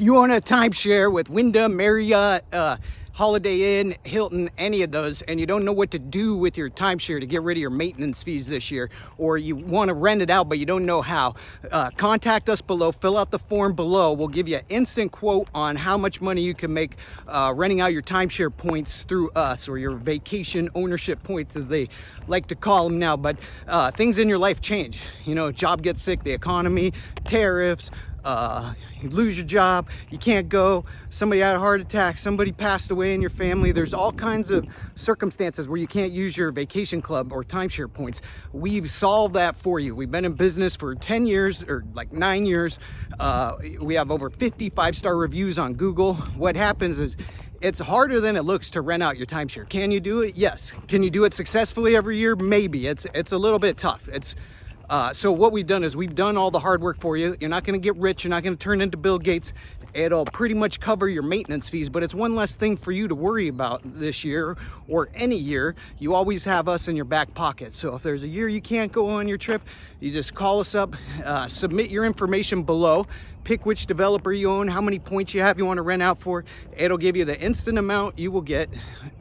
If you own a timeshare with Wyndham, Marriott, Holiday Inn, Hilton, any of those, and you don't know what to do with your timeshare to get rid of your maintenance fees this year, or you want to rent it out but you don't know how, contact us below, fill out the form below. We'll give you an instant quote on how much money you can make renting out your timeshare points through us, or your vacation ownership points as they like to call them now. But things in your life change. You know, job gets sick, the economy, tariffs, you lose your job, you can't go, somebody had a heart attack, somebody passed away in your family. There's all kinds of circumstances where you can't use your vacation club or timeshare points. We've solved that for you. We've been in business for 10 years, or like 9 years. We have over 50 5-star reviews on Google. What happens is it's harder than it looks to rent out your timeshare. Can you do it? Yes. Can you do it successfully every year? Maybe. It's a little bit tough. So what we've done is we've done all the hard work for you. You're not going to get rich. You're not going to turn into Bill Gates. It'll pretty much cover your maintenance fees, but it's one less thing for you to worry about this year or any year. You always have us in your back pocket. So if there's a year you can't go on your trip, you just call us up, submit your information below, pick which developer you own, how many points you have you want to rent out for. It'll give you the instant amount you will get.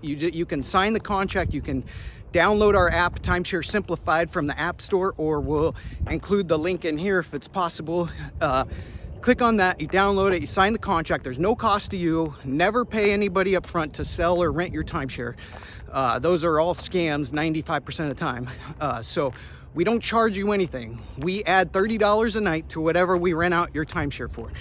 You can sign the contract. You can download our app, Timeshare Simplified, from the App Store, or we'll include the link in here if it's possible. Click on that, you download it, you sign the contract. There's no cost to you. Never pay anybody up front to sell or rent your timeshare. Those are all scams 95% of the time. So we don't charge you anything. We add $30 a night to whatever we rent out your timeshare for.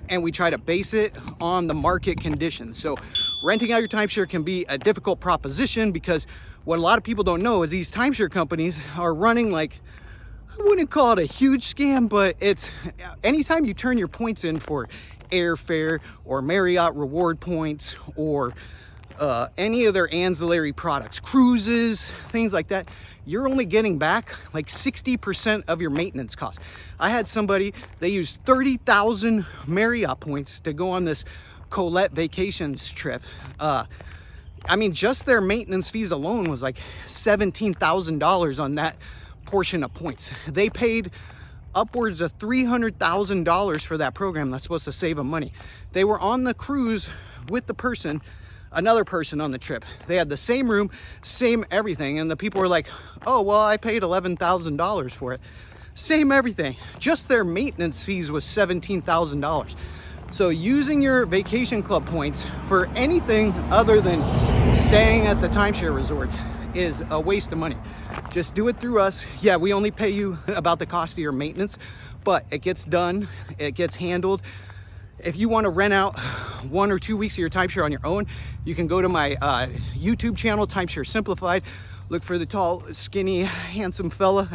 And we try to base it on the market conditions. So renting out your timeshare can be a difficult proposition, because what a lot of people don't know is these timeshare companies are running, like, I wouldn't call it a huge scam, but it's anytime you turn your points in for airfare or Marriott reward points, or any of their ancillary products, cruises, things like that, you're only getting back like 60% of your maintenance costs. I had somebody, they used 30,000 Marriott points to go on this Colette vacations trip. I mean, just their maintenance fees alone was like $17,000 on that portion of points. They paid upwards of $300,000 for that program. That's supposed to save them money. They were on the cruise with the person, another person on the trip. They had the same room, same everything. And the people were like, oh, well, I paid $11,000 for it. Same everything. Just their maintenance fees was $17,000. So using your vacation club points for anything other than staying at the timeshare resorts is a waste of money. Just do it through us. Yeah, we only pay you about the cost of your maintenance, but it gets done, it gets handled. If you want to rent out 1 or 2 weeks of your timeshare on your own, you can go to my YouTube channel, Timeshare Simplified. Look for the tall, skinny, handsome fella,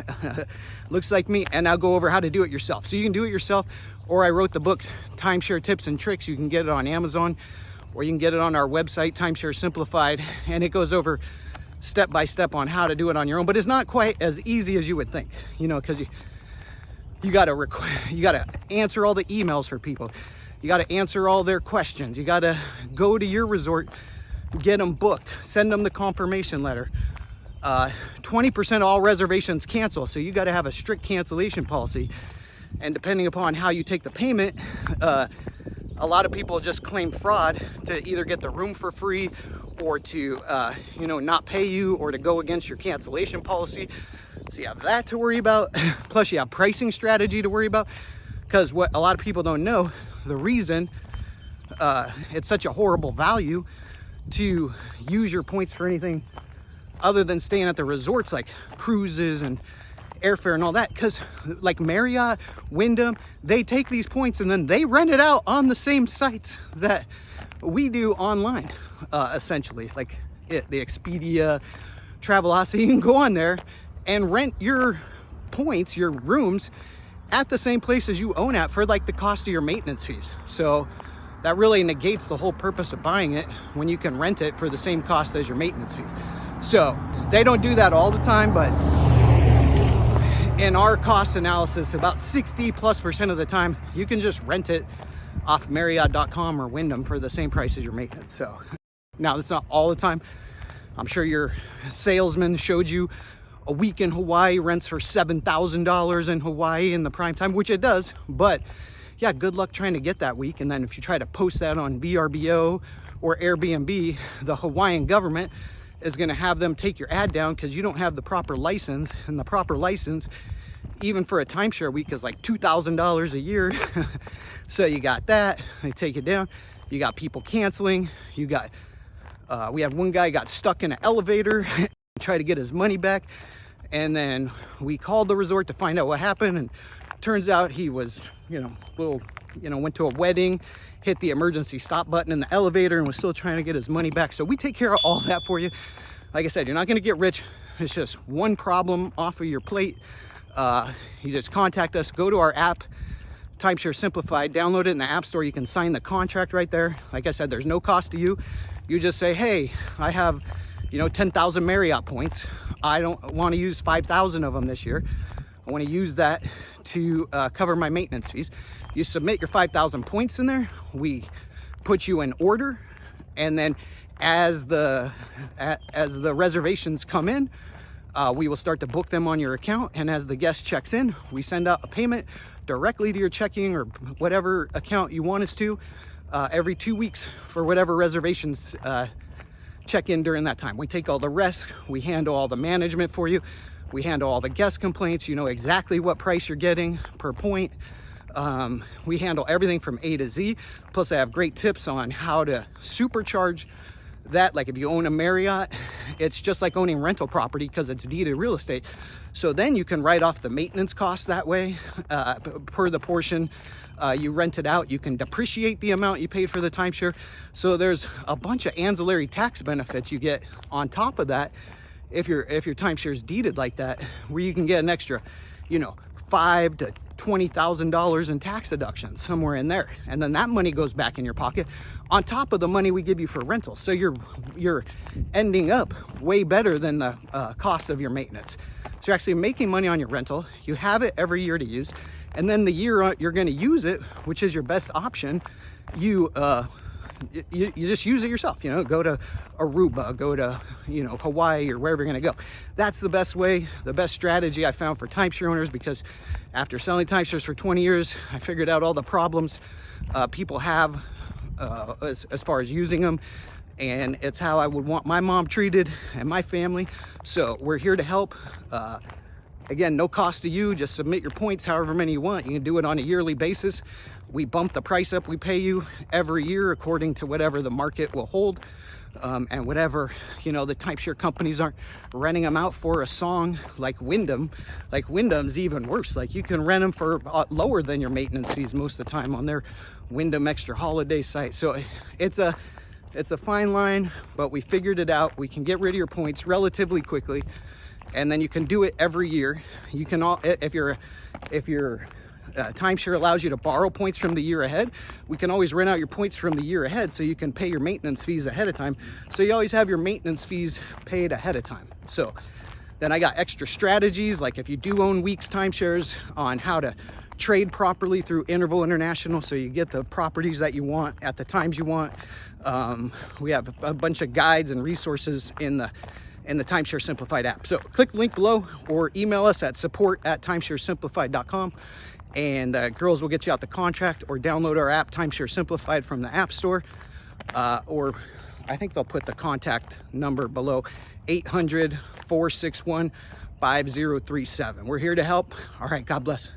looks like me, and I'll go over how to do it yourself. So you can do it yourself, or I wrote the book, Timeshare Tips and Tricks. You can get it on Amazon, or you can get it on our website, Timeshare Simplified, and it goes over step by step on how to do it on your own. But it's not quite as easy as you would think, you know, because you gotta answer all the emails for people. You gotta answer all their questions. You gotta go to your resort, get them booked, send them the confirmation letter. 20% of all reservations cancel, so you got to have a strict cancellation policy. And depending upon how you take the payment, a lot of people just claim fraud to either get the room for free, or to you know, not pay you, or to go against your cancellation policy. So you have that to worry about. Plus you have pricing strategy to worry about, because what a lot of people don't know, the reason it's such a horrible value to use your points for anything other than staying at the resorts, like cruises and airfare and all that, because like Marriott, Wyndham, they take these points and then they rent it out on the same sites that we do online, essentially, like the Expedia, Travelocity. You can go on there and rent your points, your rooms, at the same places you own at for like the cost of your maintenance fees. So that really negates the whole purpose of buying it when you can rent it for the same cost as your maintenance fee. So they don't do that all the time, but in our cost analysis, about 60+% of the time, you can just rent it off Marriott.com or Wyndham for the same price as your maintenance. So now that's not all the time. I'm sure your salesman showed you a week in Hawaii rents for $7,000 in Hawaii in the prime time, which it does, but yeah, good luck trying to get that week. And then if you try to post that on VRBO or Airbnb, the Hawaiian government is going to have them take your ad down because you don't have the proper license. And the proper license, even for a timeshare week, is like $2,000 a year. So you got that, they take it down. You got people canceling. You got, we had one guy got stuck in an elevator, try to get his money back. And then we called the resort to find out what happened. And turns out he was, went to a wedding, hit the emergency stop button in the elevator, and was still trying to get his money back. So we take care of all that for you. Like I said, you're not going to get rich. It's just one problem off of your plate. You just contact us, go to our app, Timeshare Simplified, download it in the App Store. You can sign the contract right there. Like I said, there's no cost to you. You just say, hey, I have 10,000 Marriott points. I don't want to use 5,000 of them this year. I want to use that to cover my maintenance fees. You submit your 5,000 points in there. We put you in order, and then as the reservations come in, we will start to book them on your account. And as the guest checks in, we send out a payment directly to your checking or whatever account you want us to every 2 weeks for whatever reservations check in during that time. We take all the rest. We handle all the management for you. We handle all the guest complaints. You know exactly what price you're getting per point. We handle everything from A to Z. Plus I have great tips on how to supercharge that. Like if you own a Marriott, it's just like owning rental property because it's deeded real estate. So then you can write off the maintenance costs that way per the portion you rent it out. You can depreciate the amount you paid for the timeshare. So there's a bunch of ancillary tax benefits you get on top of that if your timeshare is deeded like that, where you can get an extra, $5,000 to $20,000 in tax deductions somewhere in there, and then that money goes back in your pocket on top of the money we give you for rentals. So you're ending up way better than the cost of your maintenance. So you're actually making money on your rental. You have it every year to use, and then the year you're going to use it, which is your best option, you just use it yourself. Go to Aruba, go to Hawaii, or wherever you're going to go. That's the best way, the best strategy I found for timeshare owners, because after selling timeshares for 20 years, I figured out all the problems people have as far as using them, and it's how I would want my mom treated and my family. So we're here to help. Again, no cost to you. Just submit your points however many you want. You can do it on a yearly basis. We bump the price up we pay you every year according to whatever the market will hold, and whatever the timeshare companies aren't renting them out for a song like Wyndham. Like Wyndham's even worse. Like you can rent them for lower than your maintenance fees most of the time on their Wyndham Extra Holiday site. So it's a fine line, but we figured it out. We can get rid of your points relatively quickly, and then you can do it every year. You can if your timeshare allows you to borrow points from the year ahead, we can always rent out your points from the year ahead, so you can pay your maintenance fees ahead of time. So you always have your maintenance fees paid ahead of time. So then I got extra strategies, like if you do own weeks timeshares, on how to trade properly through Interval International so you get the properties that you want at the times you want. We have a bunch of guides and resources in the Timeshare Simplified app. So click the link below or email us at support@timesharesimplified.com, and girls will get you out the contract, or download our app Timeshare Simplified from the App Store, or I think they'll put the contact number below, 800-461-5037. We're here to help. All right, God bless.